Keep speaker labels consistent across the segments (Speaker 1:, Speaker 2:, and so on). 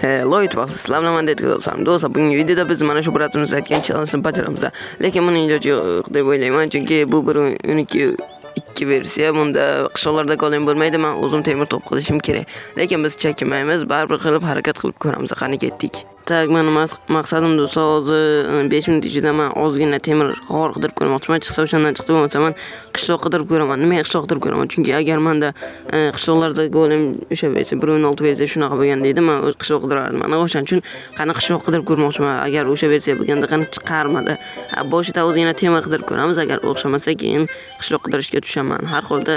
Speaker 1: Hello YouTube sizlar bilan menda etkilosam. Do'stlar, bugungi videoda biz mana shu biratimiz aytgan challenge-ni bajaramiz. Lekin buni iloji yo'q deb o'ylayman, chunki bu bir uniki ikki versiya. Bunda qishloqlarda golem bo'lmaydi. Men o'zim temir to'p qilishim kerak. Lekin biz chekinmaymiz, baribir qilib harakat qilib ko'ramiz. Qani ketdik. Tak, meni maqsadim do'stlar, hozir 5 minut ichida men ozgina temir g'or qidirib ko'rmoqchiman. Chiqsa o'shandan chiqdi, bo'lmasa men qishloq qidirib ko'raman. Nimaga qishloq qidirib ko'raman? Chunki agar menda qishloqlarda golem o'sha versa 1.6 versa shunaqa bo'lgan deydi, men o'z qishloq qidirardim. Mana o'shaning uchun qani qishloq qidirib ko'rmoqchiman. Agar o'sha versiya bo'lganda qani chiqarmadi. Boshida o'zingizga temir qidirib ko'ramiz. Agar o'xshamasa keyin qishloq qidirishga tushaman. Har holda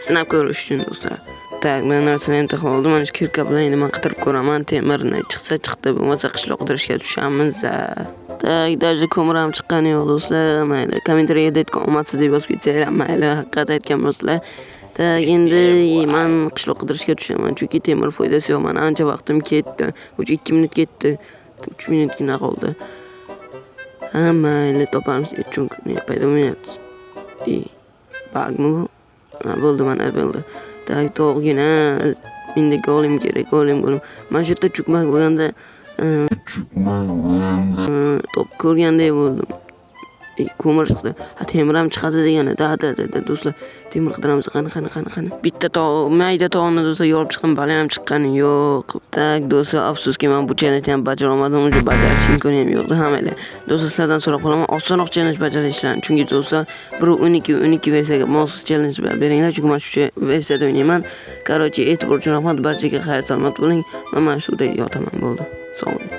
Speaker 1: sinab ko'rish uchun do'stlar. Tak, men narsani imtihon oldim. Mana shu kirka bilan endi men qidirib ko'raman. Temirni chiqsa chiqdi, bo'lmasa qishloq qidirishga tushamiz. Tak, даже ko'mir ham chiqqani yo'q do'stlar. Mayli, kommentariyaga aytgan omadsiz deb yozib ketsanglar, mayli, haqiqat aytgan bo'lsizlar. Tak, endi men qishloq qidirishga tushaman, chunki temir foydasi yo'q. Mana ancha vaqtim ketdi. 2 minut ketdi. 3 minutgina qoldi. Ha, mayli, topamiz. Chunki paydo bo'lmayapti. Bagmi bu? Ha, bo'ldi, mana bo'ldi. Tak, to'g'gina menda golem kerak, golem. Mana shu yerda chukmak bo'lganda top ko'rgandek bo'ldim. Ko'mir chiqdi. Ha, temir ham chiqadi degani. Da do'stlar, temir qidiramiz. Qani. Bitta mayda tog'ni do'stlar yorib chiqdim, bali ham chiqqani yo'q. Tak, do'stlar, afsuski men bu challenge ham bajara olmadim. Uncha bajarish imkoni ham yo'qdi. Hammaylar. Do'stlar, sizlardan so'rab qolaman, osonroq challenge bajarishlarini. Chunki do'stlar, 12 versiyaga maxsus challenge beringlar, chunki men shu versiyada o'ynayman. Короче, e'tibor uchun rahmat. Barchaga xayr salomat bo'ling. Men mana shu yerda yotaman, bo'ldi. Sog' bo'ling.